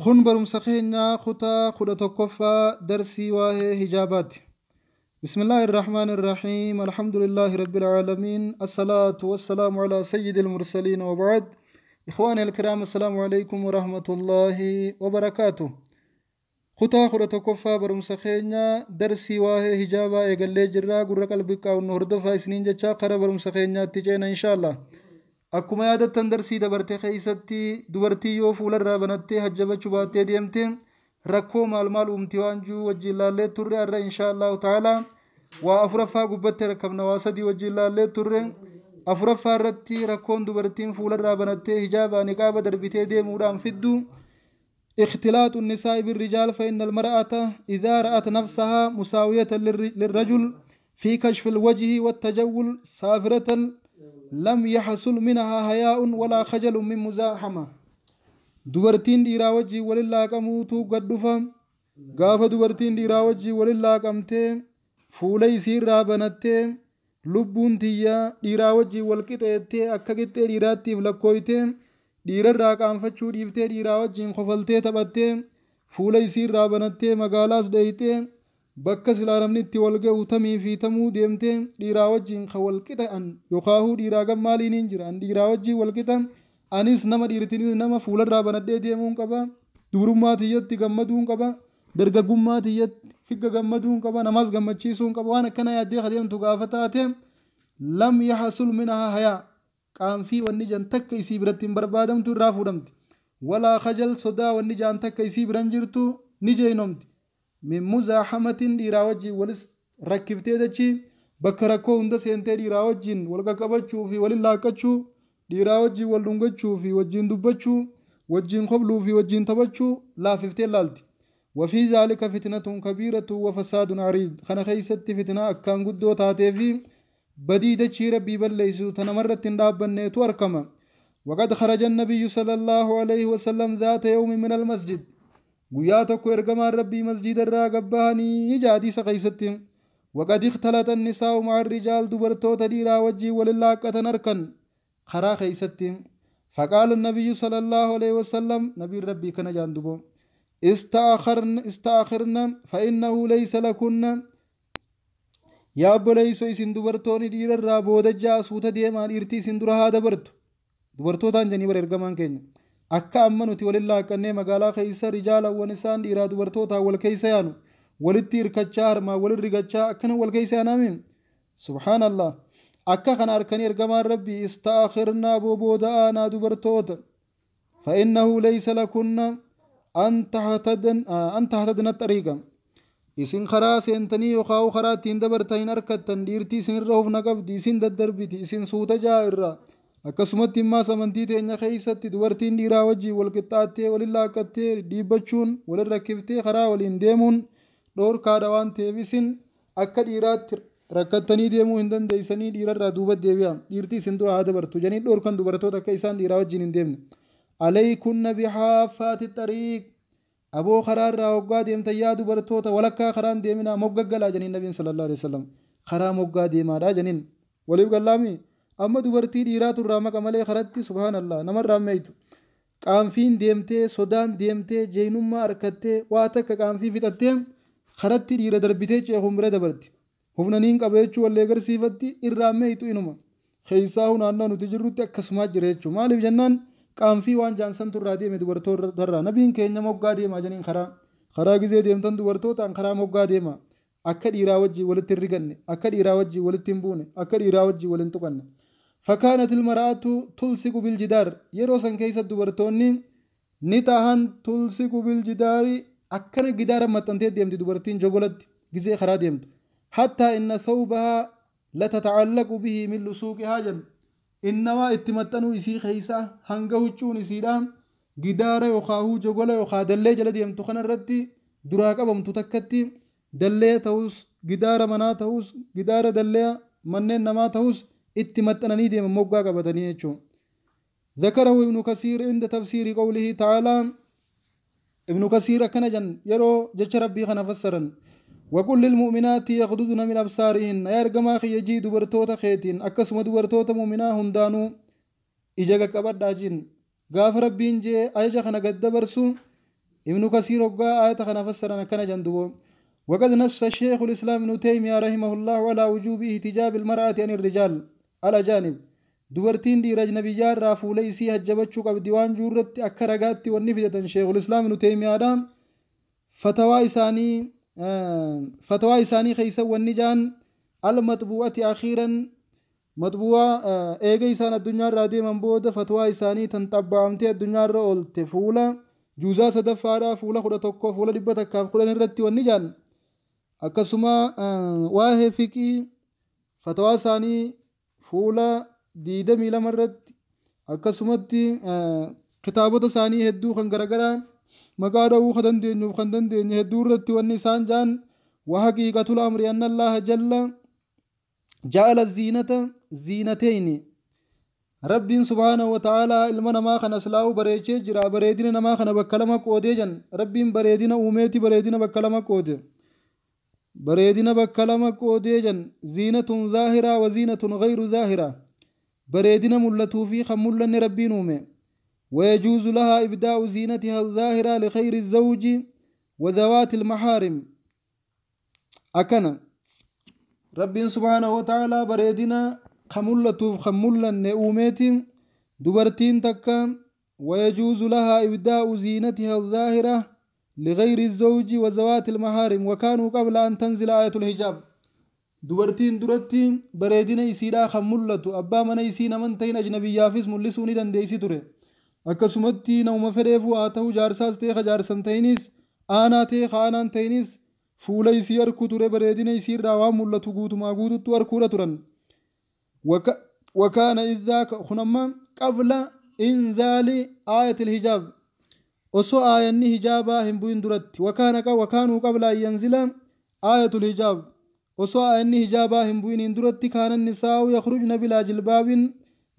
خن برمسا خينا خطا خدا تكفى درسي واه هجابات. بسم الله الرحمن الرحيم الحمد لله رب العالمين الصلاة والسلام على سيد المرسلين وبعد. إخواني الكرام السلام عليكم ورحمة الله وبركاته. خطا خدا تكفى برمسا خينا درسي واه هجابا يقل جرا قرى قلبك أو نهردفا سنين جتشا قرى برمسا خينا تجينا إن شاء الله. akkuma yaadattan darsii dabarte keessatti dubartii yoo fuularraa banattee hajjabachuu baattee deemte rakkoo maal uumti waan jiru wajjin laallee turre irra inshaallahu ta'ala waa afuraffaa gubbatti rakkamna waa sadii wajjin laallee turre afuraffaa irratti rakkoon dubartiin fuularraa banattee hijaaba niqaaba darbitee deemuudhaan fiddu اختلاط النساء بالرجال فإن المرأة إذا رأت نفسها مساوية للرجل في كشف الوجه والتجول سافرة لم يحصل منها حياء ولا خجل من مزاحمة. dubartiin dhiiraa wajjii walillaa qamuutu gaddufa gaafa dubartiin dhiiraa wajjii walillaa qabtee fuula isiirraa banattee lubbuun tiyya dhiiraa wajjii wal qixeettee akka qixxee dhiiraattiif lakkooytee dhiirarraa qaanfachuu dhiiftee dhiiraa wajjiin kofaltee taphattee fuula isiirraa banattee magaalaas dheeytee bakka silaa namni itti wal ga'u tamii fi tamuu deemtee dhiiraa wajjiin ka wal qixa'an yookaahuu dhiiraa gammaaliin hin jira dhiiraa wajjiin wal qixan anis nama dhiirtinis nama fuularraa banadhee deemuun qaba dubrummaa tiyyatti gammaduun qaba dargaggummaa tiyyatti figga gammaduun qaba namas gammachiisuun qaba waan akkana yaaddee adeemtu gaafa taate lam yaxsul minhaa hayaa qaanfii wanni jan takka isii biratti hin barbaadamtu irraa fuudhamti walaa khajal sodaa wanni jaan takka isii biran jirtu ni jeenomti min muzaaxamatin dhiiraa wajjiin walis rakkiftee dachi bakka rakkoo hunda seentee dhiiraa wajjiin wal qaqqabachuu fi walin laaqqachuu dhiiraa wajjiin wal dhungachuu fi wajjiin dubbachuu wajjiin kobluu fi wajjiin taphachuu laafiftee laalti وفي ذلك فتنة كبيرة وفساد عريض خنا خيست فتنة أكان قدو تاتي في بديدة شي ربي بليسو تنمرت دابن توركما وقد خرج النبي صلى الله عليه وسلم ذات يوم من المسجد guyyaa tokko ergamaan rabbii masjiida irraa gabbahanii jaadiisa keessatti waqad ikhtalata annisaa'u ma'a rijaal dubartoota dhiiraa wajjii walin laaqqatan harkan karaa keessatti faqaala nabiyyu sallallahu alaihi wasallam nabiin rabbii kana jaan dubo istaakhirna fa'innahu laysa lakunna yaa obboleeyso isin dubartoonni dhiirarraa boodajjaa suuta deemaa dhiirtii isin dura haa dabartu dubartootaan janii bara ergamaan keenya akka amma nuti walin laaqqannee magaalaa keessa rijaalawwan isaan dhiiraa dubartootaa wal keessa yaanu walitti hirkachaa harmaa walin rigachaa akkana wal keessa yaanaamin subhaanallah akka kana harkanii ergamaan rabbii istaakhirnaa booda'aanaa dubartoota fa'innahu laysa lakunna an tahtadna xariiqa isin karaa seentanii yookaan karaa ittiin dabartan hin harkattan dhiirtii isin irra hufna qabdi isin daddarbiti isin suuta jaa irraa akkasumatti immaas amantii teenya keessatti dubartiin dhiiraa wajjii wal qixxaattee walin laaqqattee dhiibbachuun walin rakkiftee karaa waliin deemuun dhoorkaadha waan ta'eef isin akka dhiiraatti rakkattanii deemuu hin dandeessanii dhiirarraa duuba deebi'aa dhiirtii isin dura haa dabartu janii dhoorkan dubartoota akka isaan dhiiraa wajjiin hin deemne alaykunna bihaafaati xariiq aboo karaarraa hoggaa deemtan yaa dubartoota walakkaa karaan deeminaa moggaggalaa janiin nabiin sallallahu alaihi wasallam karaa moggaa deemaadhaa janiin waliif gallaamii amma dubartii dhiiraatu irraa maqa malee karatti subhaanallah namarraa meeytu qaanfiin deemtee sodaan deemtee jeenummaa harkattee waa takka qaanfii fixattee karatti dhiira darbitee ceekuun bira dabarti humnaniin qabeechuu wallee garsiifatti irraa meeytu inuma keessaa naannoo nuti jirrutti akkasumaa jira jechuudha maaliif jennaan qaanfii waan jaansantu irraa deeme dubartootarraa nabiin keenya moggaa deemaa janiin karaa gizee deemtan dubartootaan karaa moggaa deemaa akka dhiiraa wajjii walitti hin riganne akka dhiiraa wajjii walitti hin buune akka dhiiraa wajjii waliin tuqanne فكانت المرأة تلصق بالجدار يروسن كيس الدبرتوني نتاهن تلصق بالجدار أكن جدار متنتي ديمت دبرتين جوجلت جزء خرا ديمت حتى إن ثوبها لا تتعلق به من لسوقها جن إنما اتمتنو يسي خيسا هنگو چون يسيدام جدار يخاهو جوجل يخا دلي جل ديمت خنا ردي دراكا بمتتكتي دلي تهوس جدار منا تهوس جدار دلي منن نما تهوس اتمتنني ديم موغا قبتني يچو ذكره ابن كثير عند تفسير قوله تعالى ابن كثير كان جن يرو جچ ربي خنا فسرن وقل للمؤمنات يغضضن من ابصارهن يرغما خيجي دبرتوتا خيتين اكسم دبرتوتا مؤمنا هندانو اجا قبداجين غاف ربين جي ايجا خنا قد برسو ابن كثير وقا آية خنا فسرنا كان جندبو وقد نص الشيخ الإسلام ابن تيمية رحمه الله على وجوب احتجاب المرأة عن الرجال على جانب dubartiin dhiira ajnabiyyaa irraa fuula isii hajjabachuu qabdi waan juurratti akka ragaatti wanni fidatan sheekul islaam ibnu taymiyaadhaan fatawaa isaanii keessa wanni jaan al matbu'ati akhiiran matbu'aa eega isaan addunyaa irraa deeman booda fatawaa isaanii tan xabbaa'amtee addunyaa irra oolte fuula juuzaa sadaffaadhaa fuula 11 fuula 110 irratti wanni jaan akkasuma waa'ee fiqii fatawaa isaanii fuula diidamii lama irratti akkasumatti kitaabota isaanii hedduu kan garagaraa maqaa dha'uu kan dandeenyuuf kan dandeenye hedduu irratti wanni isaan jaan wahaqiiqatul amri anna allaha jalla ja'ala ziinata ziinatayni rabbiin subhaanahu wa ta'aalaa ilma namaa kana aslaa'u bareechee jira bareedina namaa kana bakka lama qoodee jan rabbiin bareedina uumeeti bareedina bakka lama qoode bareedina bakka lama qoodee jan ziinatun zaahiraa wa ziinatun ghayru zaahiraa bareedina mul'atuu fi kan mul'anne rabbiin uume ويجوز لها إبداء زينتها الظاهرة لخير الزوج وذوات المحارم أكنا رب سبحانه وتعالى بريدنا خمولة خمولا نؤمت دبرتين تكا ويجوز لها إبداء زينتها الظاهرة لغير الزوج وذوات المحارم وكانوا قبل أن تنزل آية الحجاب dubartiin duratti bareedina isiidhaa kan mul'atu abbaa mana isii namantahin ajnabiyyaafis mul'isuu ni dandeessi ture akkasumatti namuma fedheefu haa ta'u jaarsaas ta'e ka jaarsan tahinis aanaa ta'e ka aanaan tahinis fuula isii arkuu ture bareedina isiirraa waan mul'atu guutumaa guututtu arkuudha turan wakaana idzaaka kunamma qabla inzaali aayatil hijaab osoo aayanni hijaabaa hin bu'in duratti wakaanuu qabla an yanzila aayatul hijaab osoo aayanni hijaabaa hin bu'iniin duratti kaanan nisaa'u yakhrujna bilaa jilbaabin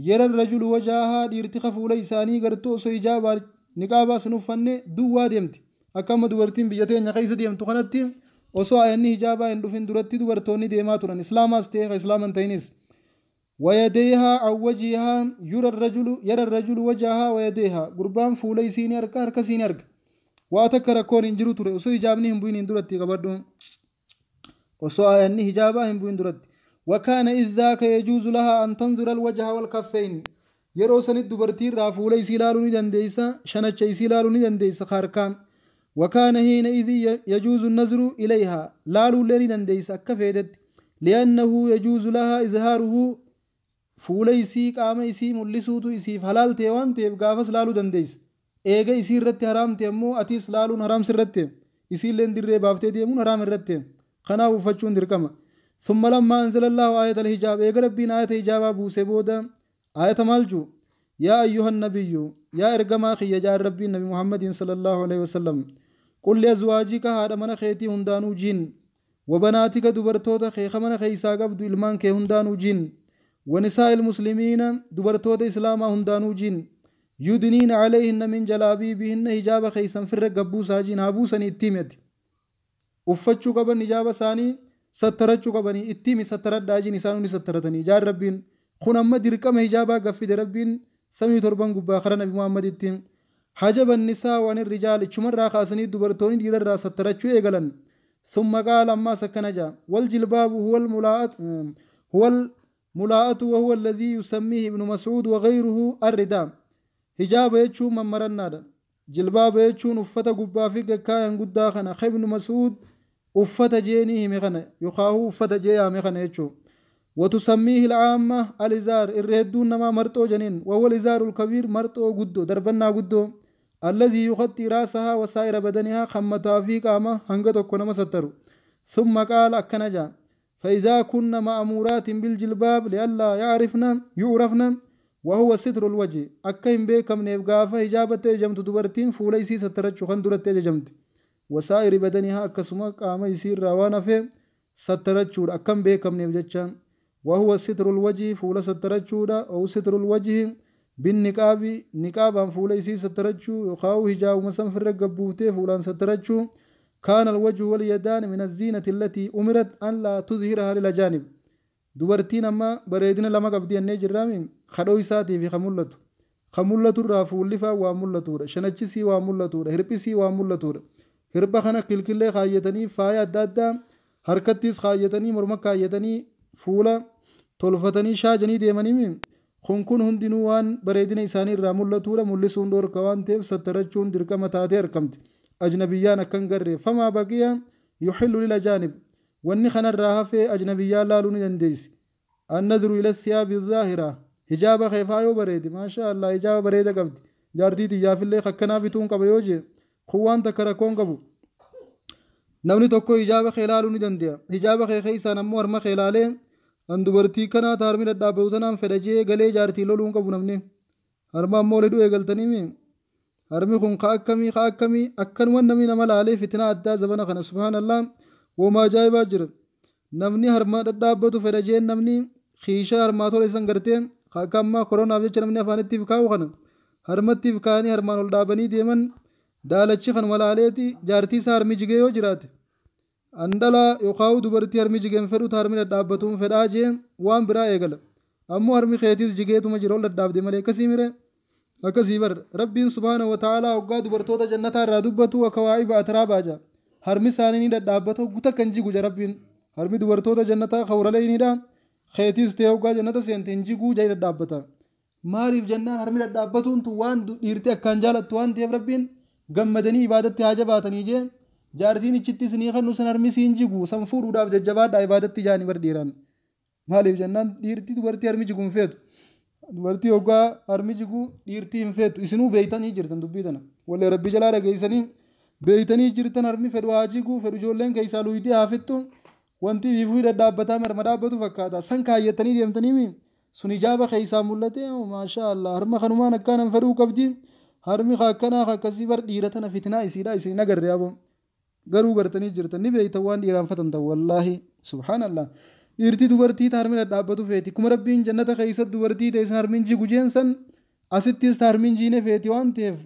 yara rajulu wajaahaa dhiirti fuula isaanii gartuu osoo hijaabaa niqaabaas hin uffanne duwwaa deemti akkama dubartiin biyya teenya keessa deemtu kanatti osoo aayanni hijaabaa hin dhufin duratti dubartoonni deemaa turan islaamaas ta'e ka islaaman tahinis ويديها أو وجهها يرى الرجل وجهها ويديها قربان فولا يسيني أركا أركا سيني أركا وأتكر كون إنجرو تري وسو إجابني هم بوين إندرتي قبردون وسو آياني هجابا هم بوين درتي وكان إذ ذاك يجوز لها أن تنظر الوجه والكفين يرو سند دبرتي رافولا يسيلالو ندن ديسا شنچ يسيلالو ندن ديسا خاركان وكان حينئذ يجوز النظر إليها لالو لين ندن ديسا كفيدت لأنه يجوز لها إظهاره fuula isii qaama isii mul'isuutu isiif halaal ta'e waan ta'eef gaafas laaluu dandeessa eega isii irratti haraam ta'e immoo atiis laaluun haraam sirratti isiilleen dirree baaftee deemuun haraam irratti kanaaf uffachuun dirqama ثم لما أنزل الله آية الحجاب إيقا ربين آية الحجاب بوسي بودا آية مالجو يا أيها النبي يا إرقما خي جاء ربي النبي محمد صلى الله عليه وسلم قل لأزواجك هذا من خيتي هندانو جين وبناتك دبرتوتا خيخ من خيسا قبدو إلمان كي هندانو جين ونساء المسلمين دبرتوت إسلاما هندانو جين يدنين عليهن من جلابيبهن حجاب خيسا في الرقبو ساجين هابوسني اتمت وفتشو قبل نجاب ساني سترتشو قبل اتمي سترت داجين إسانوني سترتني جار ربين خون أما دركم حجابا قفد ربين سمي تربان قبا خرا نبي محمد اتم حجب النساء وعن الرجال چمر راخاسني دبرتوني دير را سترتشو ايقلن ثم قال أما سكنجا والجلباب هو الملاءة وهو الذي يسميه ابن مسعود وغيره الرداء حجاب يچون ممرنا جلباب يچون افتا قبا في كاين قدا خنا ابن مسعود افتا جينيه مخنا يخاهو افتا جيا مخنا يچو وتسميه العامة الازار الرهدون نما مرتو جنين وهو الازار الكبير مرتو قدو دربنا قدو الذي يغطي راسها وسائر بدنها خمتا في قامة هنگتو كنما سترو ثم قال أكنجا فإذا كنا مأمورات بالجلباب لئلا يعرفنا وهو ستر الوجه أكيم بكم نبغافة إجابة جمت دبرتين فوليسي سترچو خندرت جمت وسائر بدنها أكسما قام يسير روانا في سترچو أكم بكم نبجچان وهو ستر الوجه فولا سترچو أو ستر الوجه بالنقاب نقابا فوليسي سترچو يخاو هجاو مسن في الرقبوته فولان سترچو كان الوجه واليدان من الزينة التي أمرت أن لا تظهرها للأجانب دبرتين أما بريدنا لما قبدي النجر رامين خدو يساتي في خمولته خمولة الرافولفا ومولة شنجسي ومولة هربسي ومولة هربا خنا كل خايتني فايا دادا harkattis kaayyatanii morma kaayyatanii fuula tolfatanii shaajanii deemanii kun hundinuu waan bareedina isaanii irraa mul'atuudha mul'isuun dhoorka waan ta'eef sattarachuun dirqama taatee argamti ajnabiyyaan akkan garree famaa baqiya yuhillu lil ajaanib wanni kanarraa hafee ajnabiyyaan laaluu ni dandeessi annadru ila thiyaabi zaahira hijaaba keefaa yoo bareede maasha Allah hijaaba bareeda qabdi jaartii xiyyaafillee akkanaa bituun qaba yoo jee kun waan takka rakkoon qabu namni tokko hijaaba kee ilaaluu ni danda'a hijaaba kee keessaan ammoo harma kee ilaalee an dubartii kanaa taarmi dhadhaabatu tanaan fedhajee galee jaartii loluun qabu namni harma ammoo ledhu eegaltanii harmi kun ka akkamii akkanuma namni nama laalee fitina addaa zabana kana subhaanallah wama ajaa'ibaa jira namni harma dhadhaabatu fedhajee namni xiisha harmaa tola isan gartee akka ammaa koronaaf jecha namni afaanittiif kaa'u kana harmattiif kaa'anii harmaan ol dhaabanii deeman daalachi kan malaaleeti jaartii isaa harmi jigee yoo jiraate andala yookaan dubartii harmi jigeen fedhu harmi dhadhaabatuun fedhaa jeen waan biraa eegala ammoo harmi keetis jigeetuma jira ol dhadhaabde malee akkasii mire akkasii bar rabbiin subhaanahu wa ta'aalaa hoggaa dubartoota jannataa irraa dubbatu akka waa'iba atiraabaa jaa harmi isaanii ni dhadhaabatu guutaa kan jigu jaa rabbiin harmi dubartoota jannataa khawralee ni dha keetis ta'e hoggaa jannata seente hin jiguu jaa dhadhaabata maaliif jennaan harmi dhadhaabatuun tu waan dhiirtee akkaan jaalattu waan ta'eef rabbiin gammadanii ibaadatti haa jabaatanii jee jaartiin ichittis ni kan nusan harmi siin jigu san fuudhuudhaaf jajjabaadhaa ibaadatti jaanii bar dhiiraan maaliif jennaan dhiirtii dubartii harmi jigu hin feetu dubartii hoggaa harmi jigu dhiirtii hin feetu isinuu beeytanii jirtan dubbii tana wallee rabbi jalaa dhageessanii beeytanii jirtan harmi fedhu haa jigu fedhu ijoolleen keessaa luuyidee haa fittu wanti biifuu dhadhaabbataa marma dhaabbatu fakkaata san kaayyattanii deemtanii sun ijaaba keessaa mul'ate maashaa Allah harma kanumaan akkaan fedhuu qabdi harmi akkanaa akkasii bar dhiira tana fitinaa isiidha isin agarree aboo garuu gartanii jirtan ni beeytan waan dhiiraan fatan ta'u wallaahi subhaanallah dhiirtii dubartii harmi dhadhaabbatu feeti kuma rabbiin jannata keessatti dubartii ta'e san harmiin jigu jeensan asittis harmiin jiine feeti waan ta'eef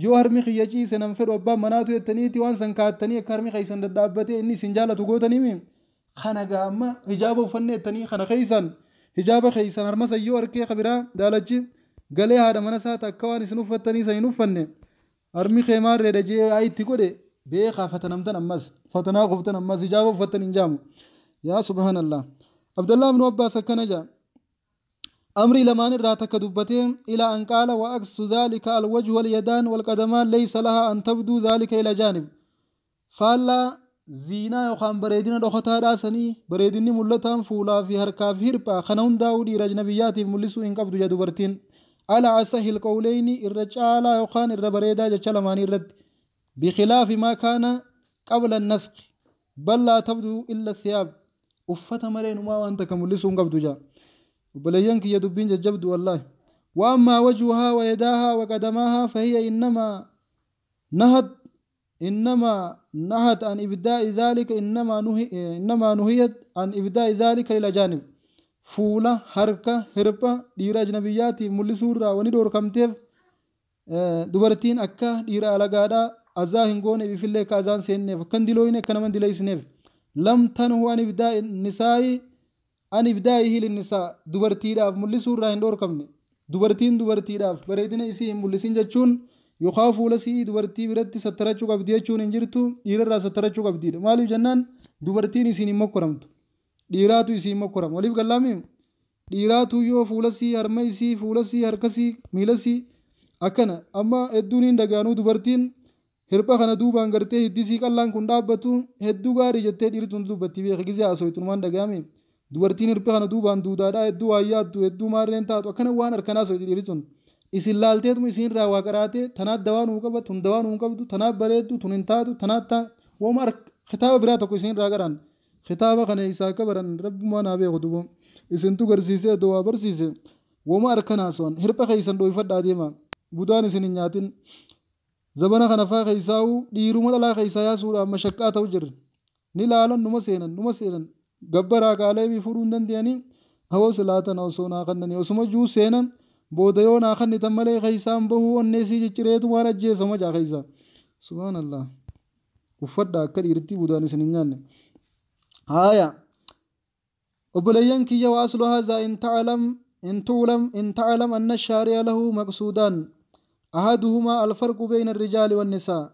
yoo harmi kiyya ciise nan fedhu abbaan manaatu jettaniiti waan san kaattanii akka harmi keessan dhadhaabbate inni isin jaalatu gootanii kana gaamma hijaaba uffanne jettanii kana keessan hijaaba keessan harma sayyoo harkee kabiraa daalachi galee haadha mana isaa takka waan isin uffattanii san hin uffanne harmi keemaarree dhajee itti godhe beekaa fatanamtan ammas fatanaa qoftan ammas hijaaba uffattan hin jaamu yaa subhaanallah abdallah ibn abbaas akkana jaa amrii lamaan irraa takka dubbatee ilaa an qaala wa aksu dhaalika alwajhu walyadaan walqadamaan laysa lahaa an tabduu dhaalika ila jaanib faallaa ziinaa yookaan bareedina dhokataadhaa sanii bareedinni mul'ataan fuulaa fi harkaa fi hirphaa kana hundaa'uu dhiira ajnabiyyaatiif mul'isuu hin qabdu jaa dubartiin ala asahil qawleyni irra caalaa yookaan irra bareedaa jecha lamaanii irratti بخلاف ما كان قبل النسخ بل لا تبدو إلا الثياب أفتا مرين ما وأنت كملسون قبض جاء وبلينك يدبين جبد والله وأما وجهها ويداها وقدماها فهي إنما نهت عن إبداء ذلك إنما نهيت عن إبداء ذلك إلى جانب فولا حركة هربة دير أجنبيات ملسورة وندور كمتيف دبرتين أكا دير ألقادا أزاهن قوني بفلة كازان سينيف كندلوين كنمن دليسنيف لم تنهو عن إبداء النساء عن إبدائه للنساء دبرتي داف ملسور راهن دور كمني دبرتي داف بريدنا إسي ملسين جتشون يخافوا لسي دبرتي برتي سترچو قبدي جتشون انجرتو إيرا سترچو قبدي مالي جنان دبرتين إسي مكرمت ديراتو إسي مكرم وليف قلامي ديراتو يو فولسي هرميسي فولسي هركسي ميلسي أكنا أما الدونين دقانو دبرتين hirba kana duubaan gartee hiddisii qallaan kun dhaabbatu hedduu gaarii jettee dhiirtuun dubbatti beeka gizee haasawitunumaan dhagaame dubartiin hirba kana duubaan duudaadhaa hedduu waayyaattu hedduu maarreen taatu akkana waan harkanaa sooti dhiirtuun isin laalteetuma isiin irraa waa qaraatee tanaat dawaa nuu qaba tun dawaa nuu qabdu tanaaf bareeddu tun hin taatu tanaat wooma kitaaba biraa tokko isiin irraa qaraan kitaaba kana isaa akka baran rabbumaa naa beeku dubo isintu garsiisee dawaa barsiise wooma harkanaa soon hirba keessan dhooyfadhaa deema budaan isin hin nyaatin zabana kana faa keessaa'u dhiiruma dhalaa keessaa yaasuudhaaf mashaqqaa ta'u jirre ni laalan numa seenan gabbaraa qaaleemii fuudhuu hin dandeenyanii hawoo silaatan osoo naa kannanii osuma juu seenan booda yoo naa kannitan malee keessaan bahuu onneesii ciccireetu waan ajjeesama jaa keessaa subhaanallah uffadha akka dhiirtii budaan isin hin nyaanne haaya obboleeyyan kiyya wa aslu haazaa in ta'alam إن تعلم أن الشارع له مقصودان أحدهما الفرق بين الرجال والنساء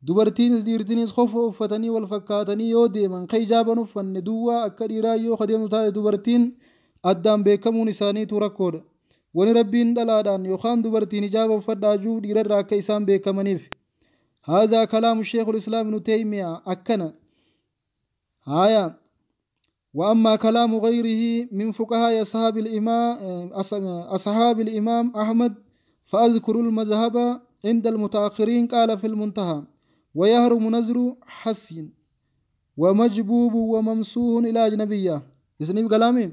dubartiin dhiirtinis qofa uffatanii wal fakkaatanii yoo deeman kan ijaaban uffanne duwwaa akka dhiiraa yoo kadeemu taate dubartiin addaan beekamuun isaaniitu rakkoodha wani rabbiin dhalaadhaan yookaan dubartiin ijaaba uffadhaa juu dhiirarraa akka isaan beekamaniif هذا كلام الشيخ الإسلام ابن تيمية أكنا هايا وأما كلام غيره من فقهاء أصحاب الإمام أحمد فأذكر المذهب عند المتأخرين قال في المنتهى ويهرم نذر حسن ومجبوب وممسوح إلى أجنبية إسنيف كلامي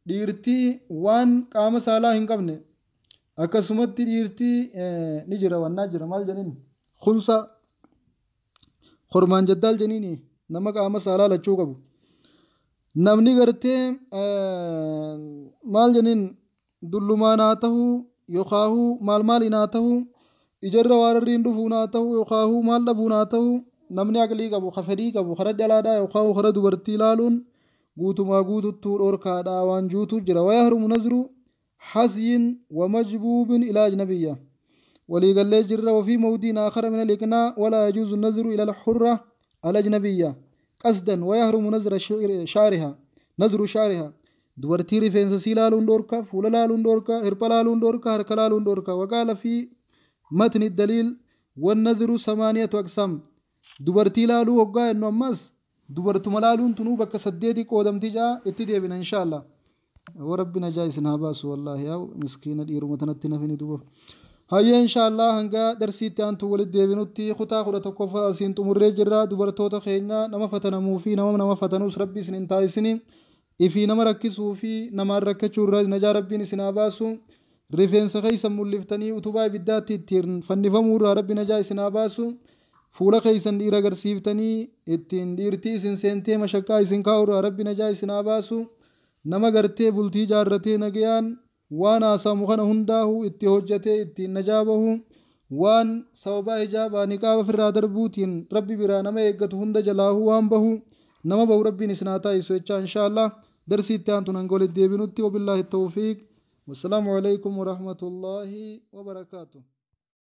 ديرتي وان قام سالا هنقبني أكسمت ديرتي نجر والنجر مال جنين خنسا خرمان جدال جنيني نما قام سالا لچوقبو نمني غرتي مال جنين دلماناته يخاهو ماليناته ijarra waarriin dhufuunaa ta'u yookaan maal dhabuunaa ta'u namni aqlii qabu kafadii qabu kara dhalaadhaa yookaan kara dubartii ilaaluun guutumaa guututtuu dhorkaadhaa waan juutu jira wayahrumu nazru hasyin wamajbuubin ilaa ajnabiyya waliigallee jirra wafii mawdiin aakhara min aliqnaa walaa yajuuzu nazru ila alxurra alajnabiyya qasdan wayahrumu nazru shaariha dubartii rifeensa sii ilaaluun dhorka fuula ilaaluun dhorka hirpha ilaaluun dhorka harka ilaaluun dhorka waqaala fi متن الدليل والنذر 8 أقسام دبرتي لالو وقا إنه أمس دبرت ملالون تنوبك سديدي قودم تجا اتدي بنا إن شاء الله وربنا جايس نهباس والله يا مسكين الإيرو متنتنا في ندوب هيا إن شاء الله هنگا درسي تان تولد ديبنوتي خطا خورا تقفا سين تمرر جرا دبرتوتا خينا نما فتنا موفي نما فتنوس ربي سنين تايسنين إفي نما ركسو في نما ركچو رج نجا ربي نسناباسو rifeensa keeysan mulliftanii utubaa ibiddaatti ittiin fannifamuurraa rabbi najaa isin haa baasu fuula keeysan dhiira agarsiiftanii ittiin dhiirtii isin seentee mashakkaa isin kaa'urraa rabbi najaa isin haa baasu nama gartee bultii jaarratee nagayaan waan haasamu kana hundaahu itti hojjatee ittiin najaa bahu waan sababaa hijaabaa niqaaba ofirraa darbuutiin rabbi biraa nama eeggatu hunda jalaahu waan bahu nama bahu rabbiin isin haa taa'isu jechaa inshaallah darsii itti aantu nan golet deebinutti wabillaahi tawfiiq والسلام عليكم ورحمة الله وبركاته